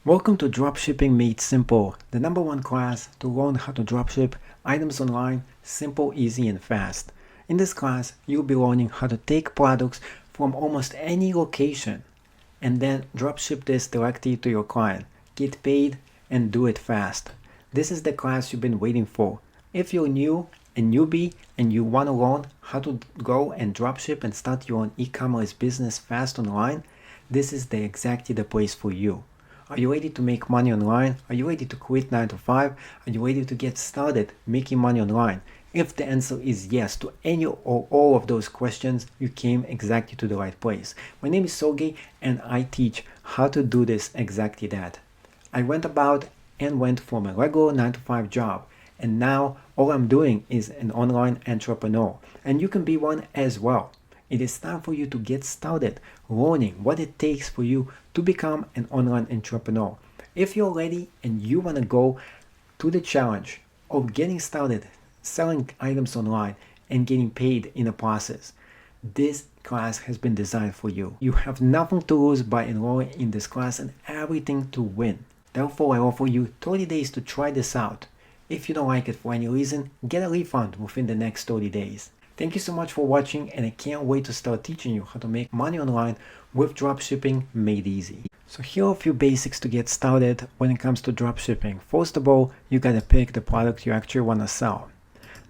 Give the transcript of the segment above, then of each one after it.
Welcome to Dropshipping Made Simple, the #1 class to learn how to dropship items online simple, easy, and fast. In this class, you'll be learning how to take products from almost any location and then dropship this directly to your client, get paid, and do it fast. This is the class you've been waiting for. If you're new, a newbie, and you want to learn how to go and dropship and start your own e-commerce business fast online, this is exactly the place for you. Are you ready to make money online? Are you ready to quit 9 to 5? Are you ready to get started making money online? If the answer is yes to any or all of those questions, you came exactly to the right place. My name is Sergey and I teach how to do this exactly that. I went from a regular 9 to 5 job, and now all I'm doing is an online entrepreneur, and you can be one as well. It is time for you to get started learning what it takes for you to become an online entrepreneur. If you're ready and you want to go to the challenge of getting started selling items online and getting paid in the process, this class has been designed for you. You have nothing to lose by enrolling in this class and everything to win. Therefore, I offer you 30 days to try this out. If you don't like it for any reason, get a refund within the next 30 days. Thank you so much for watching, and I can't wait to start teaching you how to make money online with dropshipping made easy. So here are a few basics to get started when it comes to dropshipping. First of all, you gotta pick the product you actually want to sell.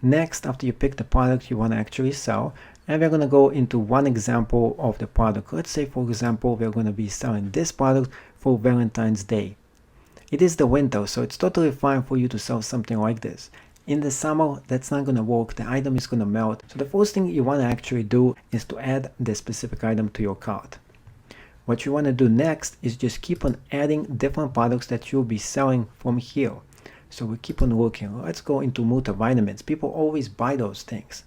Next, after you pick the product you want to actually sell, and we're gonna go into one example of the product. Let's say, for example, we're gonna be selling this product for Valentine's Day. It is the winter, so it's totally fine for you to sell something like this. In the summer, that's not going to work. The item is going to melt. So the first thing you want to actually do is to add the specific item to your cart. What you want to do next is just keep on adding different products that you'll be selling from here. So we keep on looking. Let's go into multivitamins. People always buy those things.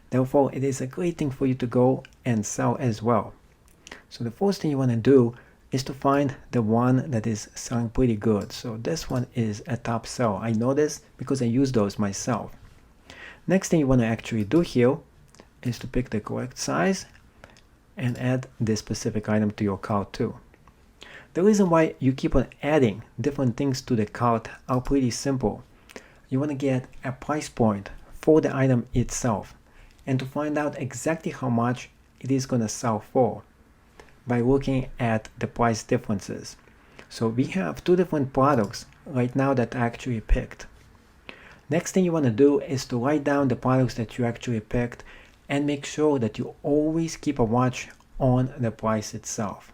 Therefore, it is a great thing for you to go and sell as well. So the first thing you want to do is to find the one that is selling pretty good. So this one is a top seller. I know this because I use those myself. Next thing you want to actually do here is to pick the correct size and add this specific item to your cart too. The reason why you keep on adding different things to the cart are pretty simple. You want to get a price point for the item itself and to find out exactly how much it is going to sell for by looking at the price differences. So we have two different products right now that I actually picked. Next thing you want to do is to write down the products that you actually picked and make sure that you always keep a watch on the price itself.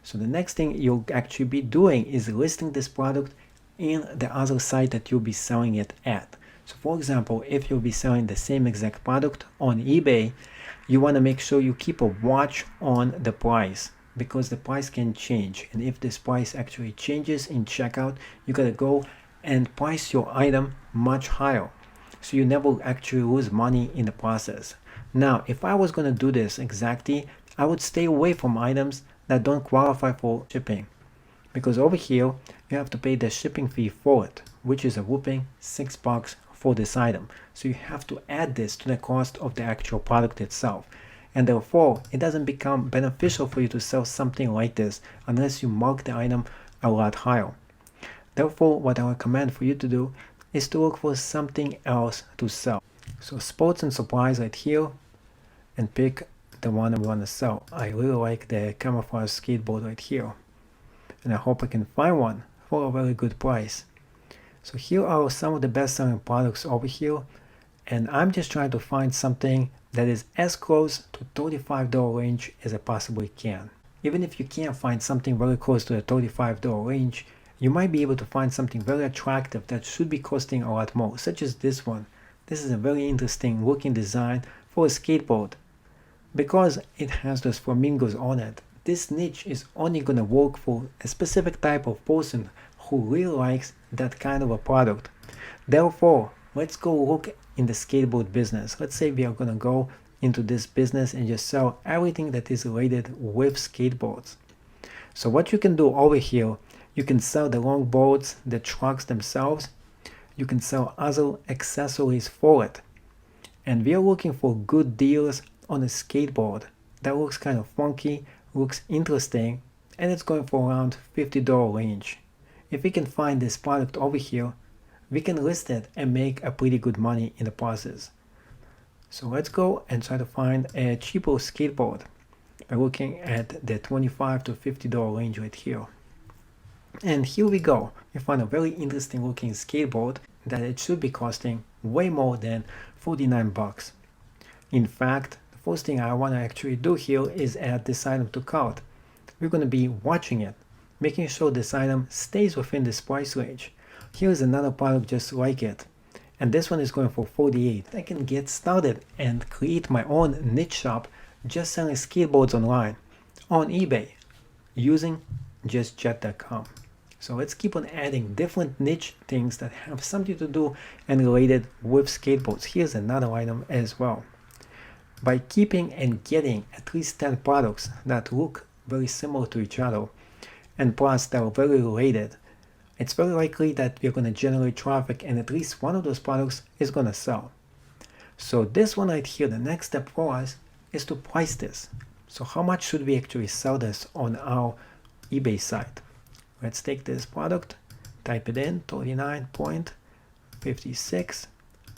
So the next thing you'll actually be doing is listing this product in the other site that you'll be selling it at. So for example, if you'll be selling the same exact product on eBay, you want to make sure you keep a watch on the price, because the price can change, and if this price actually changes in checkout, you gotta go and price your item much higher so you never actually lose money in the process. Now, if I was gonna do this exactly, I would stay away from items that don't qualify for shipping, because over here you have to pay the shipping fee for it, which is a whooping $6 for this item. So you have to add this to the cost of the actual product itself, and therefore it doesn't become beneficial for you to sell something like this unless you mark the item a lot higher. Therefore, what I recommend for you to do is to look for something else to sell. So sports and supplies right here, and pick the one I want to sell. I really like the camouflage skateboard right here, and I hope I can find one for a very good price. So here are some of the best selling products over here, and I'm just trying to find something that is as close to $35 range as I possibly can. Even if you can't find something very close to the $35 range, you might be able to find something very attractive that should be costing a lot more, such as this one. This is a very interesting looking design for a skateboard. Because it has those flamingos on it, this niche is only gonna work for a specific type of person who really likes that kind of a product. Therefore, let's go look in the skateboard business. Let's say we are gonna go into this business and just sell everything that is related with skateboards. So what you can do over here, you can sell the longboards, the trucks themselves, you can sell other accessories for it. And we are looking for good deals on a skateboard that looks kind of funky, looks interesting, and it's going for around $50 range. if we can find this product over here, we can list it and make a pretty good money in the process. So let's go and try to find a cheaper skateboard by looking at the $25 to $50 range right here. And here we go. We find a very interesting looking skateboard that it should be costing way more than 49 bucks. In fact, the first thing I want to actually do here is add this item to cart. We're going to be watching it, making sure this item stays within this price range. Here's another product just like it, and this one is going for 48. I can get started and create my own niche shop just selling skateboards online on eBay using justjet.com. So let's keep on adding different niche things that have something to do and related with skateboards. Here's another item as well. By keeping and getting at least 10 products that look very similar to each other, and plus they are very related, it's very likely that we're going to generate traffic and at least one of those products is going to sell. So this one right here, the next step for us is to price this. So how much should we actually sell this on our eBay site? Let's take this product, type it in, 39.56,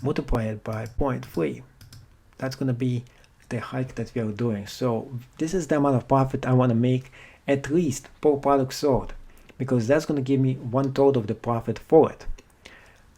multiply it by 0.3. That's going to be the hike that we are doing. So this is the amount of profit I want to make at least per product sold, because that's going to give me 1/3 of the profit for it.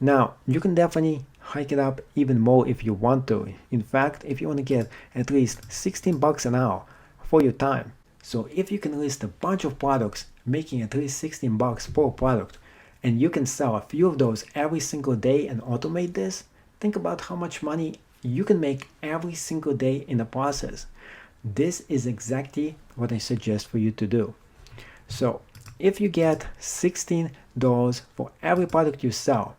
Now you can definitely hike it up even more if you want to. In fact, if you want to get at least 16 bucks an hour for your time, so if you can list a bunch of products making at least 16 bucks per product, and you can sell a few of those every single day and automate this, think about how much money you can make every single day in the process. This is exactly what I suggest for you to do. So if you get $16 for every product you sell,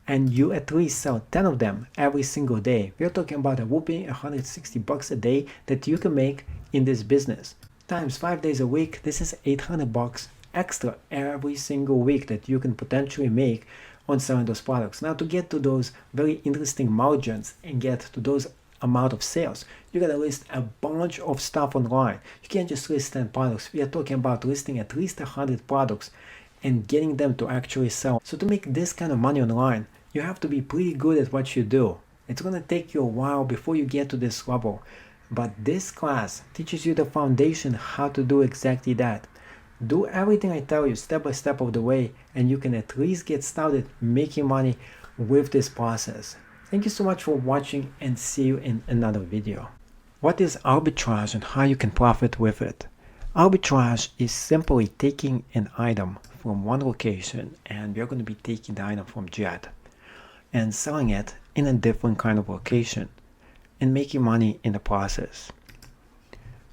and you at least sell 10 of them every single day, we're talking about a whooping 160 bucks a day that you can make in this business. Times 5 days a week, this is 800 bucks extra every single week that you can potentially make on selling those products. Now to get to those very interesting margins and get to those amount of sales, you gotta list a bunch of stuff online. You can't just list 10 products. We are talking about listing at least 100 products and getting them to actually sell. So to make this kind of money online, you have to be pretty good at what you do. It's gonna take you a while before you get to this level, but this class teaches you the foundation how to do exactly that. Do everything I tell you step by step of the way, and you can at least get started making money with this process. Thank you so much for watching, and see you in another video. What is arbitrage and how you can profit with it? Arbitrage is simply taking an item from one location, and we're going to be taking the item from Jet and selling it in a different kind of location and making money in the process.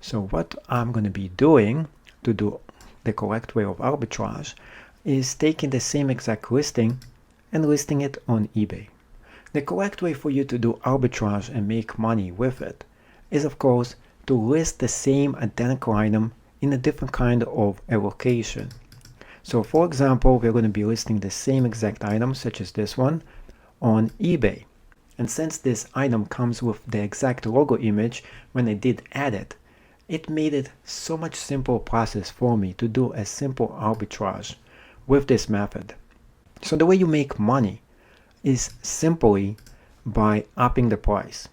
So what I'm going to be doing to do the correct way of arbitrage is taking the same exact listing and listing it on eBay. The correct way for you to do arbitrage and make money with it is, of course, to list the same identical item in a different kind of a location. So for example, we're going to be listing the same exact item, such as this one, on eBay. And since this item comes with the exact logo image, when I did add it, it made it so much simpler process for me to do a simple arbitrage with this method. So the way you make money is simply by upping the price.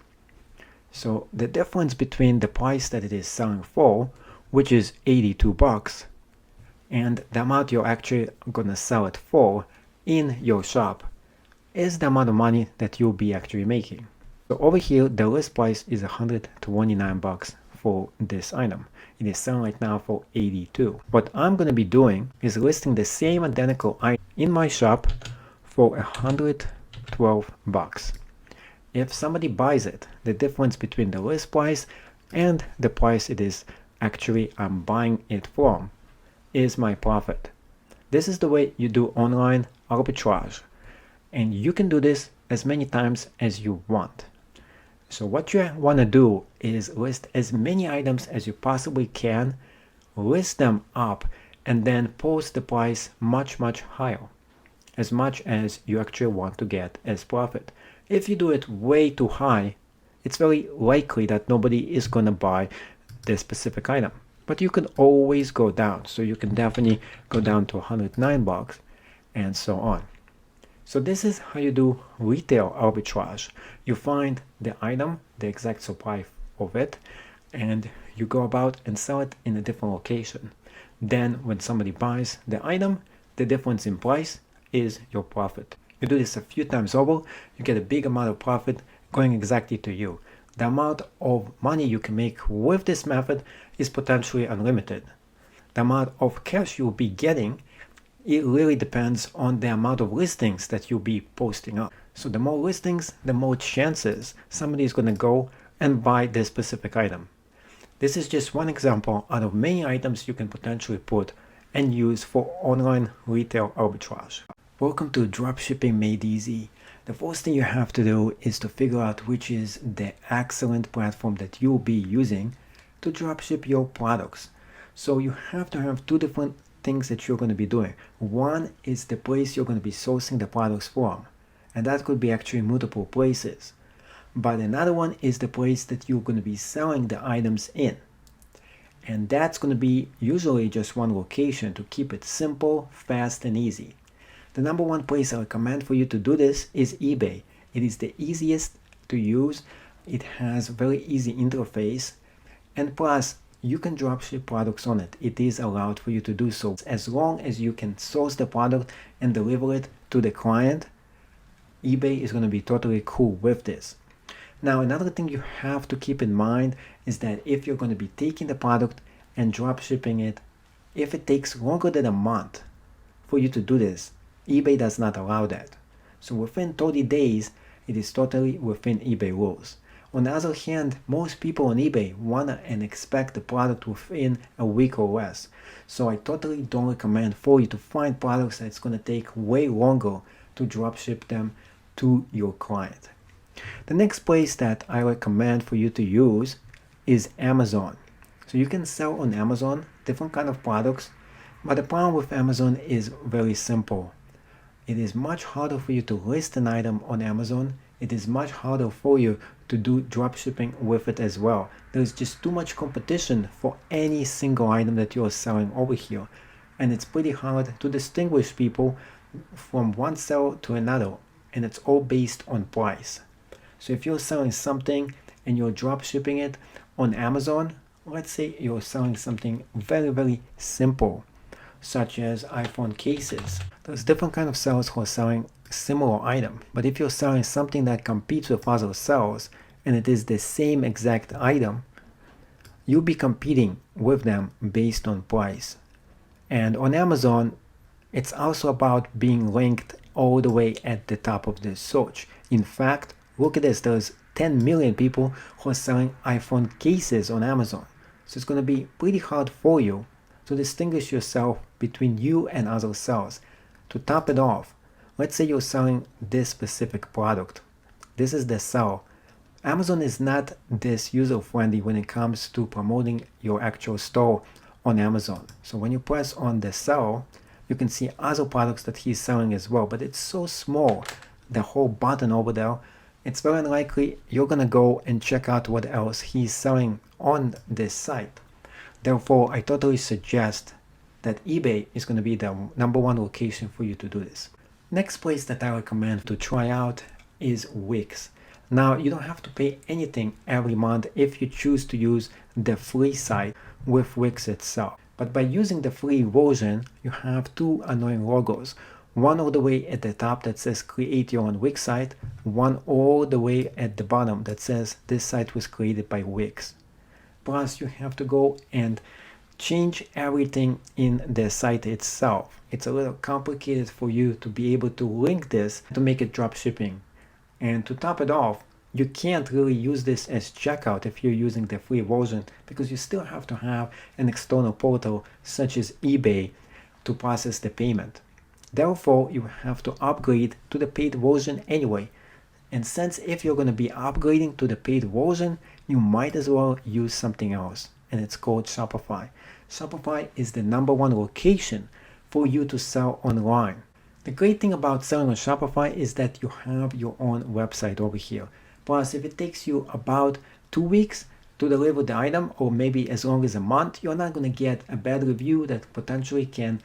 So the difference between the price that it is selling for, which is 82 bucks, and the amount you're actually gonna sell it for in your shop is the amount of money that you'll be actually making. So over here, the list price is 129 bucks for this item. It is selling right now for 82. What I'm gonna be doing is listing the same identical item in my shop for 112 bucks. If somebody buys it, the difference between the list price and the price it is actually I'm buying it from is my profit. This is the way you do online arbitrage, and you can do this as many times as you want. So what you want to do is list as many items as you possibly can, list them up, and then post the price much higher, as much as you actually want to get as profit. If you do it way too high, it's very likely that nobody is going to buy this specific item. But you can always go down. So you can definitely go down to 109 bucks and so on. So this is how you do retail arbitrage. You find the item, the exact supply of it, and you go about and sell it in a different location. Then when somebody buys the item, the difference in price is your profit. You do this a few times over, you get a big amount of profit going exactly to you. The amount of money you can make with this method is potentially unlimited. The amount of cash you'll be getting, it really depends on the amount of listings that you'll be posting up. So the more listings, the more chances somebody is going to go and buy this specific item. This is just one example out of many items you can potentially put and use for online retail arbitrage. Welcome to Dropshipping Made Easy. The first thing you have to do is to figure out which is the excellent platform that you'll be using to dropship your products. So you have to have two different things that you're going to be doing. One is the place you're going to be sourcing the products from, and that could be actually multiple places. But another one is the place that you're going to be selling the items in. And that's going to be usually just one location to keep it simple, fast, and easy. The number one place I recommend for you to do this is eBay. It is the easiest to use. It has a very easy interface, and plus you can dropship products on it. It is allowed for you to do so as long as you can source the product and deliver it to the client. eBay is going to be totally cool with this. Now, another thing you have to keep in mind is that if you're going to be taking the product and dropshipping it, if it takes longer than a month for you to do this, eBay does not allow that. So within 30 days, it is totally within eBay rules. On the other hand, most people on eBay want and expect the product within a week or less. So I totally don't recommend for you to find products that's going to take way longer to dropship them to your client. The next place that I recommend for you to use is Amazon. So you can sell on Amazon different kind of products, but the problem with Amazon is very simple. It is much harder for you to list an item on Amazon. It is much harder for you to do dropshipping with it as well. There's just too much competition for any single item that you're selling over here. And it's pretty hard to distinguish people from one seller to another. And it's all based on price. So if you're selling something and you're dropshipping it on Amazon, let's say you're selling something very, very simple, such as iPhone cases. There's different kind of sellers who are selling similar item, but if you're selling something that competes with other sellers and it is the same exact item, you'll be competing with them based on price. And on Amazon, it's also about being linked all the way at the top of the search. In fact, look at this, there's 10 million people who are selling iPhone cases on Amazon. So it's going to be pretty hard for you to distinguish yourself between you and other sellers. To top it off, let's say you're selling this specific product. This is the sell. Amazon is not this user-friendly when it comes to promoting your actual store on Amazon. So when you press on the sell, you can see other products that he's selling as well, but it's so small, the whole button over there, it's very unlikely you're gonna go and check out what else he's selling on this site. Therefore, I totally suggest that eBay is going to be the number one location for you to do this. Next place that I recommend to try out is Wix. Now, you don't have to pay anything every month if you choose to use the free site with Wix itself. But by using the free version, you have two annoying logos. One all the way at the top that says create your own Wix site, one all the way at the bottom that says this site was created by Wix. Plus, you have to go and change everything in the site itself. It's a little complicated for you to be able to link this to make it drop shipping. And to top it off, you can't really use this as checkout if you're using the free version because you still have to have an external portal such as eBay to process the payment. Therefore, you have to upgrade to the paid version anyway. And since if you're going to be upgrading to the paid version, you might as well use something else. And it's called Shopify. Shopify is the number one location for you to sell online. The great thing about selling on Shopify is that you have your own website over here. Plus, if it takes you about 2 weeks to deliver the item, or maybe as long as a month, you're not going to get a bad review that potentially can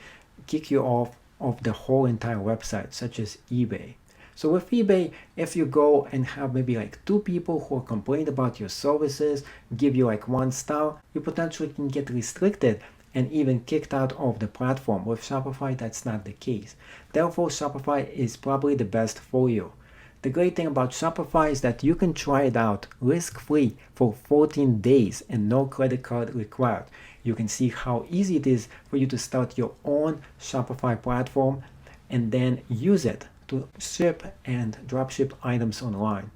kick you off of the whole entire website, such as eBay. So with eBay, if you go and have maybe like 2 people who complain about your services, give you like 1 star, you potentially can get restricted and even kicked out of the platform. With Shopify, that's not the case. Therefore, Shopify is probably the best for you. The great thing about Shopify is that you can try it out risk-free for 14 days and no credit card required. You can see how easy it is for you to start your own Shopify platform and then use it to ship and dropship items online.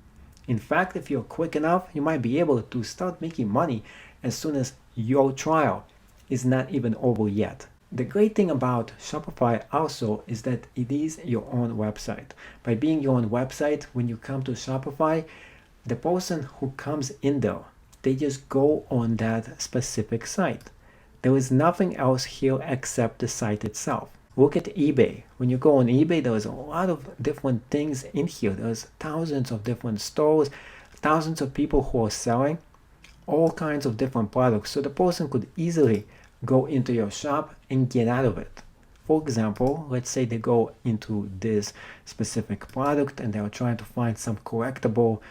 In fact, if you're quick enough, you might be able to start making money as soon as your trial is not even over yet. The great thing about Shopify also is that it is your own website. By being your own website, when you come to Shopify, the person who comes in there, they just go on that specific site. There is nothing else here except the site itself. Look at eBay. When you go on eBay, there's a lot of different things in here. There's thousands of different stores, thousands of people who are selling all kinds of different products. So the person could easily go into your shop and get out of it. For example, let's say they go into this specific product and they're trying to find some collectible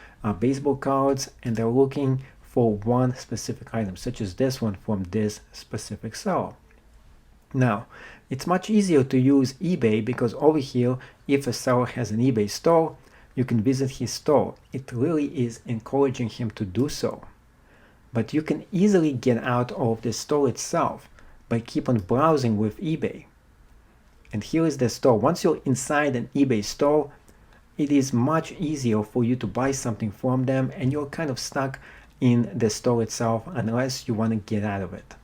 baseball cards, and they're looking for one specific item, such as this one from this specific seller. Now, it's much easier to use eBay because over here, if a seller has an eBay store, you can visit his store. It really is encouraging him to do so. But you can easily get out of the store itself by keep on browsing with eBay. And here is the store. Once you're inside an eBay store, it is much easier for you to buy something from them, and you're kind of stuck in the store itself unless you want to get out of it.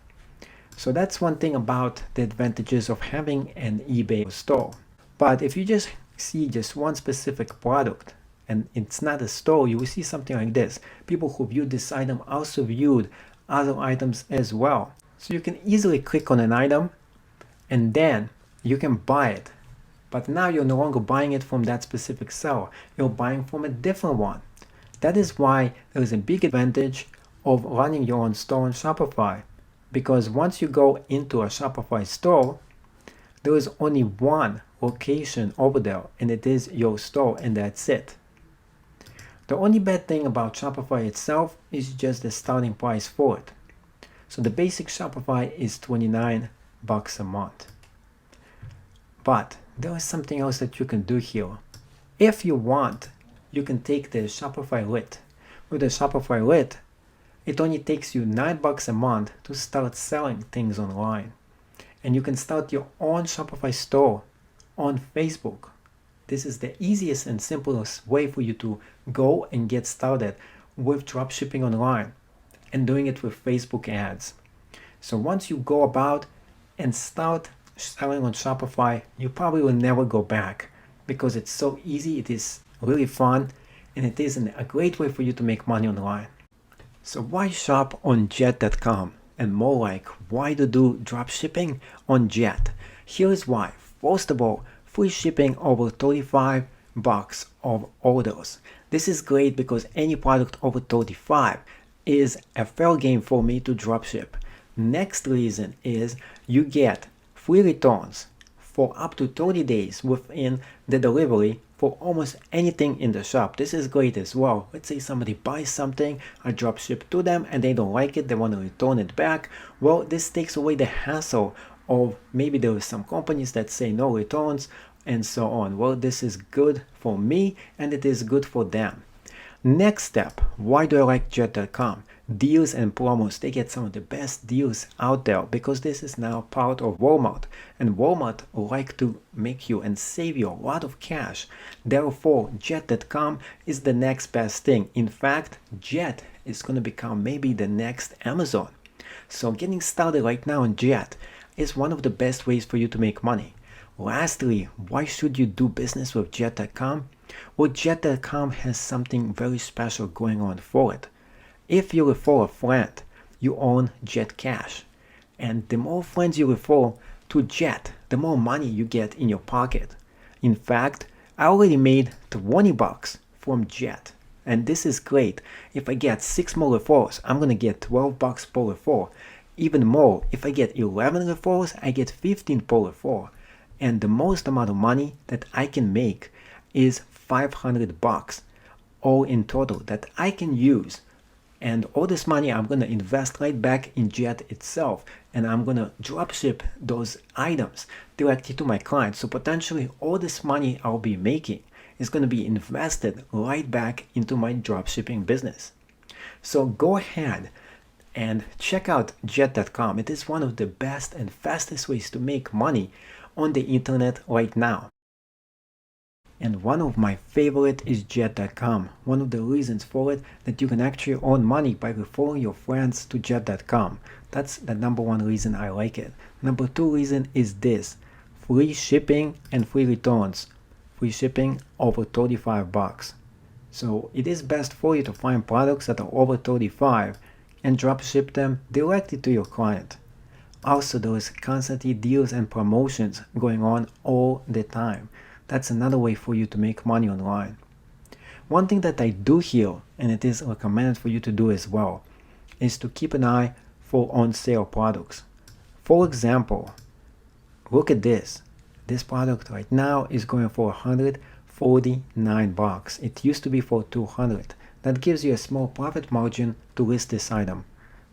So that's one thing about the advantages of having an eBay store. But if you just see just one specific product and it's not a store, you will see something like this. People who viewed this item also viewed other items as well. So you can easily click on an item and then you can buy it. But now you're no longer buying it from that specific seller. You're buying from a different one. That is why there is a big advantage of running your own store on Shopify. Because once you go into a Shopify store, there is only one location over there, and it is your store, and that's it. The only bad thing about Shopify itself is just the starting price for it. So the basic Shopify is $29 a month. But there is something else that you can do here. If you want, you can take the Shopify Lite. With the Shopify Lite, it only takes you $9 a month to start selling things online. And you can start your own Shopify store on Facebook. This is the easiest and simplest way for you to go and get started with dropshipping online and doing it with Facebook ads. So once you go about and start selling on Shopify, you probably will never go back because it's so easy, it is really fun, and it is a great way for you to make money online. So why shop on Jet.com? And more like, why to do dropshipping on Jet? Here is why. First of all, free shipping over $35 of orders. This is great because any product over $35 is a fair game for me to dropship. Next reason is you get free returns for up to 30 days within the delivery for almost anything in the shop. This is great as well. Let's say somebody buys something, I drop ship to them and they don't like it, they want to return it back. Well, this takes away the hassle of maybe there are some companies that say no returns and so on. Well, this is good for me and it is good for them. Next step, why do I like Jet.com? Deals and promos. They get some of the best deals out there because this is now part of Walmart, and Walmart like to make you and save you a lot of cash. Therefore, Jet.com is the next best thing. In fact, Jet is going to become maybe the next Amazon. So getting started right now on Jet is one of the best ways for you to make money. Lastly, why should you do business with Jet.com? Well, Jet.com has something very special going on for it. If you refer a friend, you own Jet Cash. And the more friends you refer to Jet, the more money you get in your pocket. In fact, I already made $20 from Jet. And this is great. If I get 6 more referrals, I'm going to get $12 per referral. Even more, if I get 11 referrals, I get 15 per referral. and the most amount of money that I can make is $500 all in total that I can use. And all this money I'm going to invest right back in Jet itself, and I'm going to dropship those items directly to my clients. So potentially all this money I'll be making is going to be invested right back into my dropshipping business. So go ahead and check out jet.com. It is one of the best and fastest ways to make money on the internet right now. And one of my favorite is jet.com. One of the reasons for it that you can actually earn money by referring your friends to jet.com. That's the number one reason I like it. Number two reason is this: free shipping and free returns. Free shipping over $35. So it is best for you to find products that are over $35 and drop ship them directly to your client. Also, there is constantly deals and promotions going on all the time. That's another way for you to make money online. One thing that I do here, and it is recommended for you to do as well, is to keep an eye for on sale products. For example, look at this. This product right now is going for $149. It used to be for $200. That gives you a small profit margin to list this item.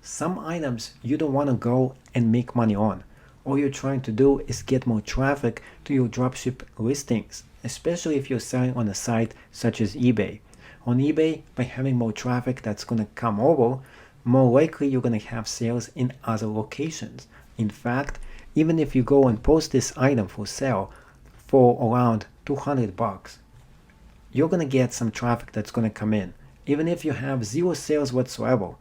Some items you don't want to go and make money on. All you're trying to do is get more traffic to your dropship listings, especially if you're selling on a site such as eBay. On eBay, by having more traffic that's going to come over, more likely you're going to have sales in other locations. In fact, even if you go and post this item for sale for around $200, you're going to get some traffic that's going to come in. Even if you have zero sales whatsoever,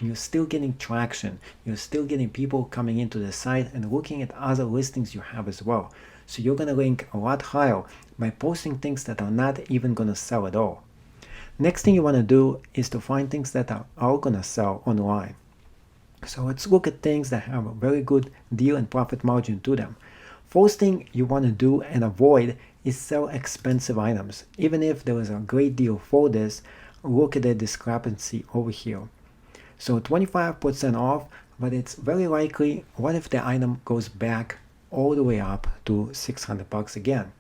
you're still getting traction. You're still getting people coming into the site and looking at other listings you have as well. So you're going to rank a lot higher by posting things that are not even going to sell at all. Next thing you want to do is to find things that are going to sell online. So let's look at things that have a very good deal and profit margin to them. First thing you want to do and avoid is sell expensive items. Even if there is a great deal for this, look at the discrepancy over here. So 25% off, but it's very likely, what if the item goes back all the way up to $600 again?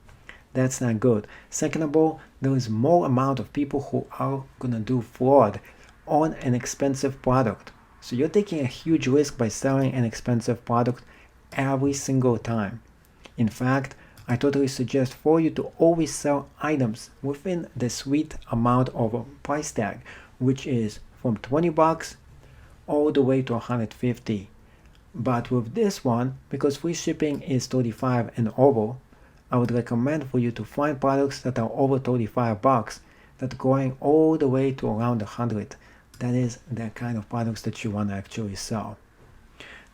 That's not good. Second of all, there is more amount of people who are going to do fraud on an expensive product. So you're taking a huge risk by selling an expensive product every single time. In fact, I totally suggest for you to always sell items within the sweet amount of a price tag, which is from $20 all the way to $150. But with this one, because free shipping is $35 and over, I would recommend for you to find products that are over $35 that are going all the way to around $100. That is the kind of products that you want to actually sell.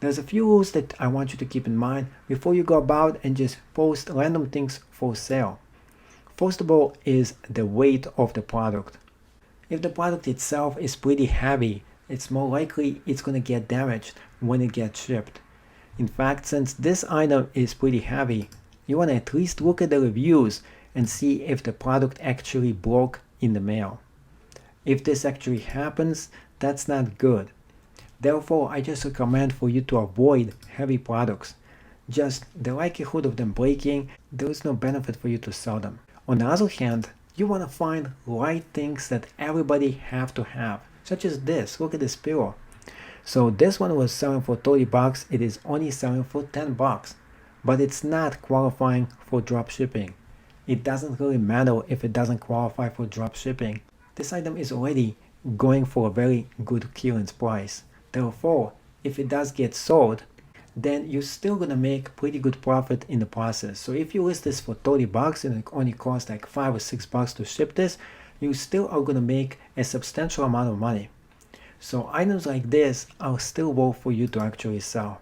There's a few rules that I want you to keep in mind before you go about and just post random things for sale. First of all is the weight of the product. If the product itself is pretty heavy, it's more likely it's going to get damaged when it gets shipped. In fact, since this item is pretty heavy, you want to at least look at the reviews and see if the product actually broke in the mail. If this actually happens, that's not good. Therefore, I just recommend for you to avoid heavy products. Just the likelihood of them breaking, there is no benefit for you to sell them. On the other hand, you want to find light things that everybody have to have, such as this. Look at this pillow. So this one was selling for $30, it is only selling for $10, but it's not qualifying for drop shipping. It doesn't really matter if it doesn't qualify for drop shipping. This item is already going for a very good clearance price. Therefore, if it does get sold, then you're still gonna make pretty good profit in the process. So if you list this for $30 and it only costs like $5 or $6 to ship this, you still are gonna make a substantial amount of money. So items like this are still worth for you to actually sell.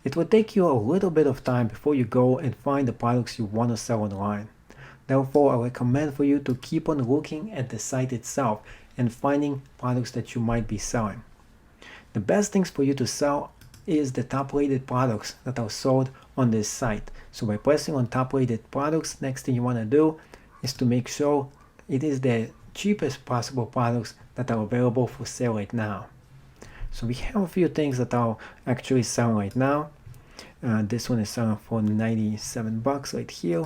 It will take you a little bit of time before you go and find the products you want to sell online. Therefore, I recommend for you to keep on looking at the site itself and finding products that you might be selling. The best things for you to sell is the top rated products that are sold on this site. So by pressing on top rated products, next thing you want to do is to make sure it is the cheapest possible products that are available for sale right now. So we have a few things that are actually selling right now. This one is selling for 97 bucks right here,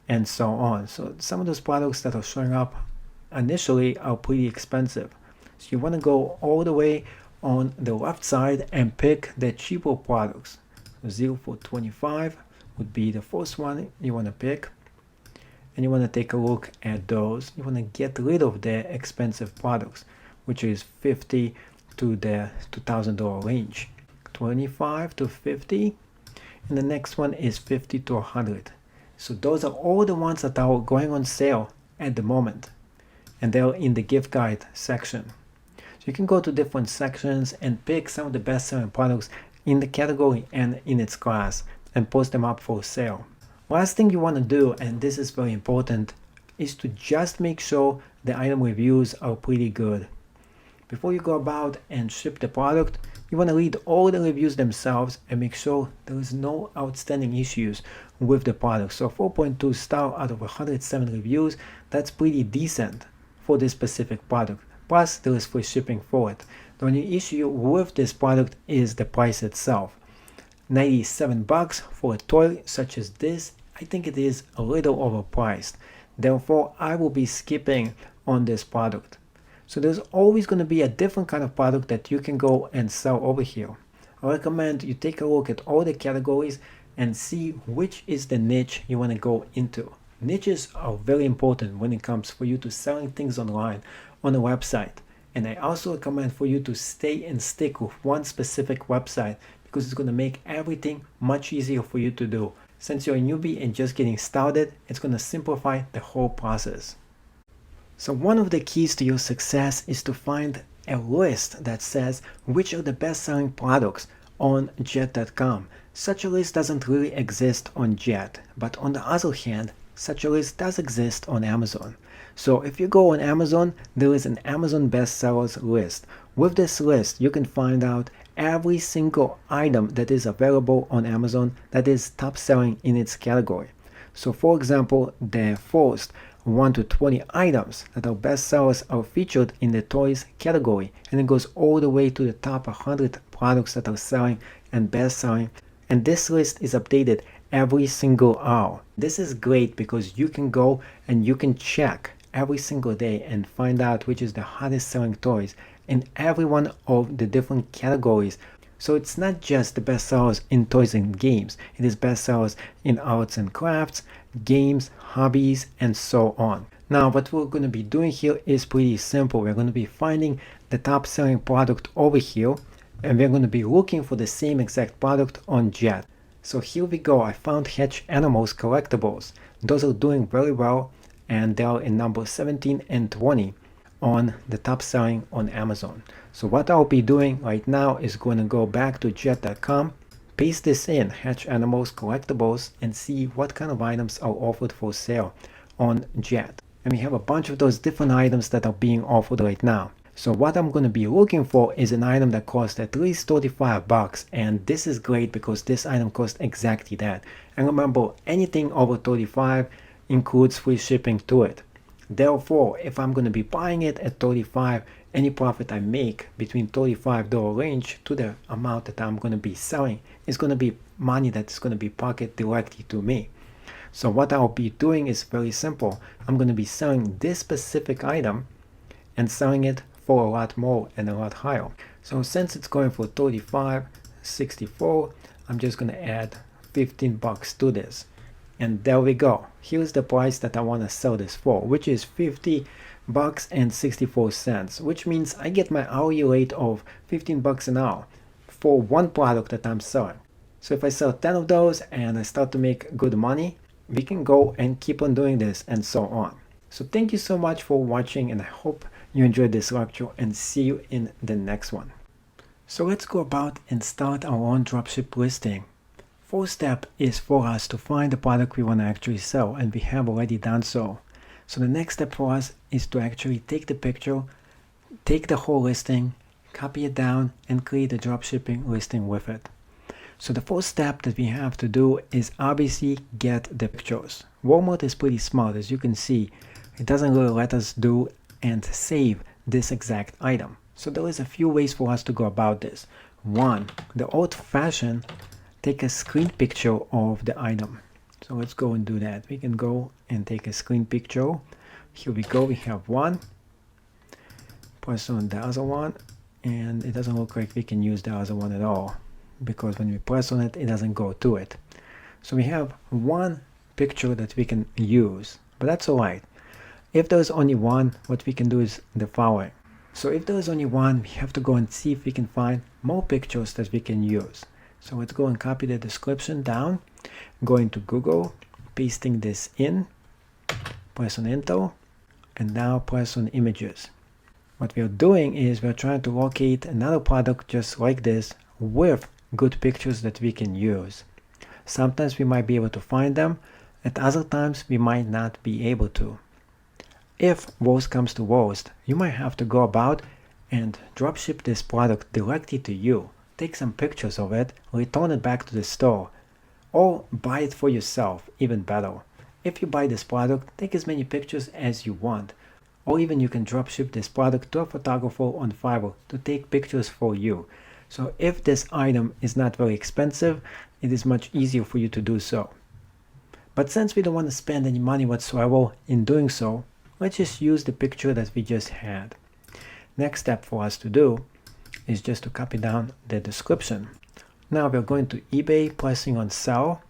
and so on. So some of those products that are showing up initially are pretty expensive. So you want to go all the way on the left side and pick the cheaper products. So 0 for 25 would be the first one you want to pick, and you want to take a look at those. You want to get rid of the expensive products, which is 50 to the $2,000 range, 25 to 50, and the next one is 50 to 100. So those are all the ones that are going on sale at the moment, and they're in the gift guide section. So you can go to different sections and pick some of the best selling products in the category and in its class and post them up for sale. Last thing you want to do, and this is very important, is to just make sure the item reviews are pretty good. Before you go about and ship the product, you want to read all the reviews themselves and make sure there is no outstanding issues with the product. So 4.2 star out of 107 reviews, that's pretty decent for this specific product. Plus there is free shipping for it. The only issue with this product is the price itself. 97 bucks for a toy such as this, I think it is a little overpriced. Therefore, I will be skipping on this product. So there's always going to be a different kind of product that you can go and sell over here. I recommend you take a look at all the categories and see which is the niche you want to go into. Niches are very important when it comes for you to selling things online on a website. And I also recommend for you to stay and stick with one specific website, because it's going to make everything much easier for you to do. Since you're a newbie and just getting started, it's going to simplify the whole process. So one of the keys to your success is to find a list that says which are the best selling products on jet.com. Such a list doesn't really exist on Jet, but on the other hand, such a list does exist on Amazon. So if you go on Amazon, there is an Amazon bestsellers list. With this list, you can find out every single item that is available on Amazon that is top selling in its category. So for example, the first 1 to 20 items that are bestsellers are featured in the toys category, and it goes all the way to the top 100 products that are selling and best selling. And this list is updated every single hour. This is great because you can go and you can check every single day and find out which is the hottest selling toys in every one of the different categories. So it's not just the best sellers in toys and games, it is best sellers in arts and crafts, games, hobbies, and so on. Now what we're going to be doing here is pretty simple. We're going to be finding the top selling product over here, and we're going to be looking for the same exact product on Jet. So here we go. I found Hatch Animals collectibles. Those are doing very well, and they are in number 17 and 20 on the top selling on Amazon. So what I'll be doing right now is going to go back to jet.com, paste this in, Hatch Animals collectibles, and see what kind of items are offered for sale on Jet. And we have a bunch of those different items that are being offered right now. So what I'm going to be looking for is an item that costs at least 35 bucks, and this is great because this item costs exactly that. And remember, anything over 35 includes free shipping to it. Therefore, if I'm going to be buying it at 35, any profit I make between $35 range to the amount that I'm going to be selling is going to be money that's going to be pocketed directly to me. So what I'll be doing is very simple. I'm going to be selling this specific item and selling it for a lot more and a lot higher. So since it's going for 35, 64, I'm just going to add 15 bucks to this. And there we go. Here's the price that I want to sell this for, which is 50 bucks and 64 cents, which means I get my hourly rate of 15 bucks an hour for one product that I'm selling. So if I sell 10 of those and I start to make good money, we can go and keep on doing this and so on. So thank you so much for watching, and I hope you enjoyed this lecture, and see you in the next one. So let's go about and start our own dropship listing. First step is for us to find the product we want to actually sell, and we have already done so. So the next step for us is to actually take the picture, take the whole listing, copy it down, and create a dropshipping listing with it. So the first step that we have to do is obviously get the pictures. Walmart is pretty smart, as you can see. It doesn't really let us do and save this exact item. So there is a few ways for us to go about this. One, the old-fashioned take a screen picture of the item. So let's go and do that. We can go and take a screen picture. Here we go, we have one. Press on the other one, and it doesn't look like we can use the other one at all, because when we press on it, it doesn't go to it. So we have one picture that we can use, but that's alright. If there's only one, what we can do is the following. So if there's only one, we have to go and see if we can find more pictures that we can use. So let's go and copy the description down, go into Google, pasting this in, press on enter, and now press on images. What we're doing is we're trying to locate another product just like this with good pictures that we can use. Sometimes we might be able to find them, at other times we might not be able to. If worst comes to worst, you might have to go about and dropship this product directly to you, take some pictures of it, return it back to the store, or buy it for yourself, even better. If you buy this product, take as many pictures as you want, or even you can dropship this product to a photographer on Fiverr to take pictures for you. So if this item is not very expensive, it is much easier for you to do so. But since we don't want to spend any money whatsoever in doing so, let's just use the picture that we just had. Next step for us to do is just to copy down the description. Now we're going to eBay, pressing on sell.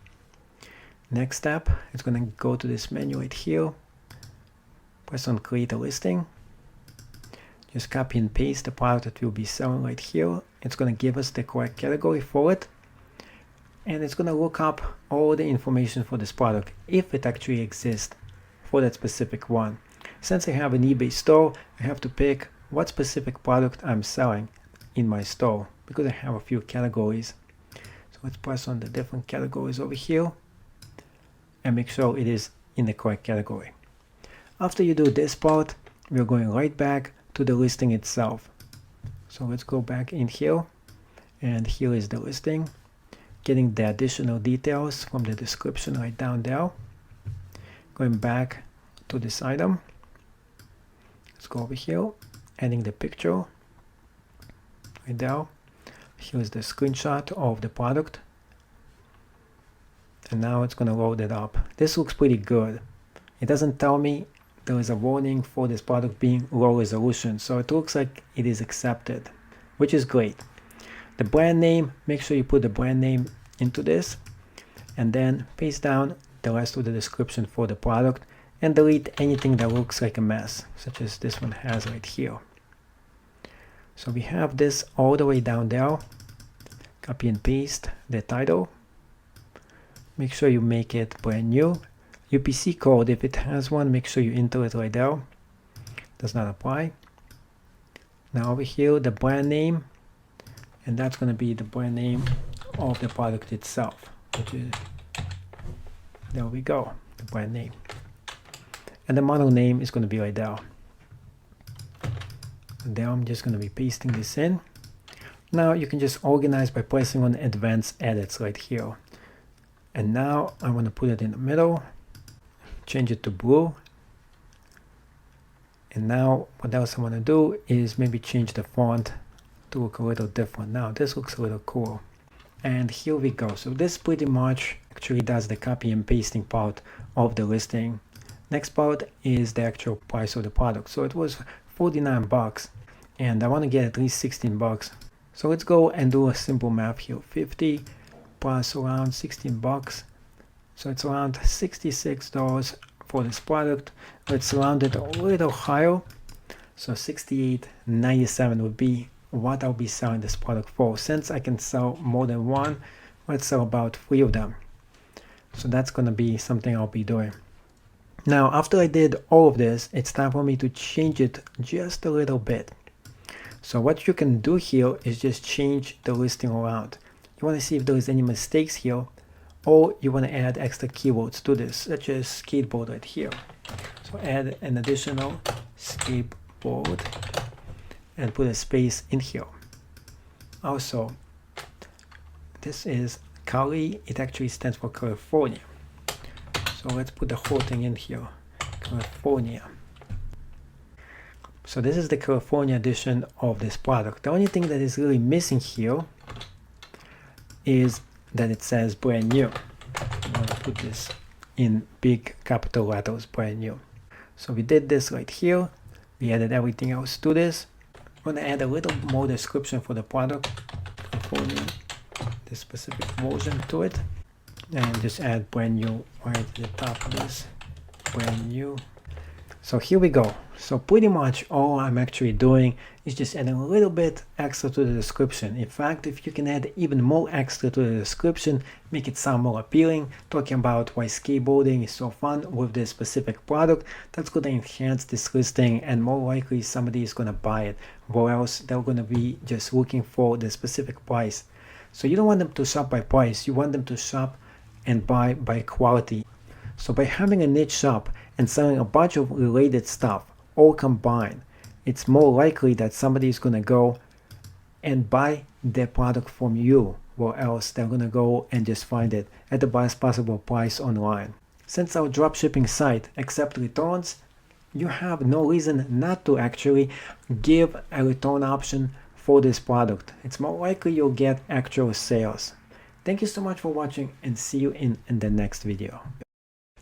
Next step, it's going to go to this menu right here. Press on create a listing. Just copy and paste the product that we'll be selling right here. It's going to give us the correct category for it. And it's going to look up all the information for this product, if it actually exists for that specific one. Since I have an eBay store, I have to pick what specific product I'm selling in my store, because I have a few categories. So let's press on the different categories over here and make sure it is in the correct category. After you do this part, we're going right back to the listing itself. So let's go back in here, and here is the listing, getting the additional details from the description right down there. Going back to this item, let's go over here, adding the picture right there. Here's the screenshot of the product, and now it's going to load it up. This looks pretty good. It doesn't tell me there is a warning for this product being low resolution, so it looks like it is accepted, which is great. The brand name, make sure you put the brand name into this, and then paste down the rest of the description for the product, and delete anything that looks like a mess, such as this one has right here. So we have this all the way down there. Copy and paste the title. Make sure you make it brand new. UPC code, if it has one, make sure you enter it right there. Does not apply. Now over here, the brand name, and that's going to be the brand name of the product itself, which is, there we go, the brand name. And the model name is going to be right there. And there I'm just going to be pasting this in. Now you can just organize by pressing on advanced edits right here. And now I want to put it in the middle, change it to blue. And now what else I want to do is maybe change the font to look a little different. Now this looks a little cool. And here we go. So this pretty much actually does the copy and pasting part of the listing. Next part is the actual price of the product. So it was 49 bucks and I want to get at least 16 bucks. So let's go and do a simple math here. 50 plus around 16 bucks. So it's around $66 for this product. Let's round it a little higher. So $68.97 would be what I'll be selling this product for. Since I can sell more than one, let's sell about 3 of them. So that's going to be something I'll be doing. Now, after I did all of this, it's time for me to change it just a little bit. So what you can do here is just change the listing around. You want to see if there is any mistakes here, or you want to add extra keywords to this, such as skateboard right here. So add an additional skateboard and put a space in here. Also, this is Cali. It actually stands for California. So let's put the whole thing in here, California. So this is the California edition of this product. The only thing that is really missing here is that it says brand new. I'm going to put this in big capital letters, brand new. So we did this right here. We added everything else to this. I'm going to add a little more description for the product, including the specific version to it, and just add brand new right at the top of this, brand new. So here we go. So pretty much all I'm actually doing is just adding a little bit extra to the description. In fact, if you can add even more extra to the description, make it sound more appealing, talking about why skateboarding is so fun with this specific product, that's going to enhance this listing, and more likely somebody is going to buy it, or else they're going to be just looking for the specific price. So you don't want them to shop by price, you want them to shop and buy by quality. So by having a niche shop and selling a bunch of related stuff all combined, it's more likely that somebody is going to go and buy their product from you, or else they're going to go and just find it at the best possible price online. Since our dropshipping site accepts returns, you have no reason not to actually give a return option for this product. It's more likely you'll get actual sales. Thank you so much for watching, and see you in the next video.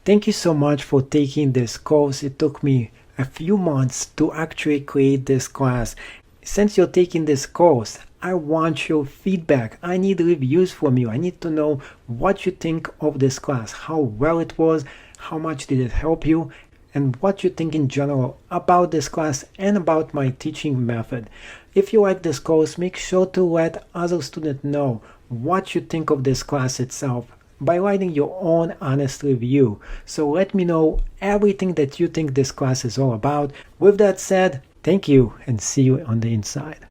Thank you so much for taking this course. It took me a few months to actually create this class. Since you're taking this course, I want your feedback. I need reviews from you. I need to know what you think of this class, how well it was, how much did it help you, and what you think in general about this class and about my teaching method. If you like this course, make sure to let other students know what you think of this class itself by writing your own honest review. So let me know everything that you think this class is all about. With that said, thank you, and see you on the inside.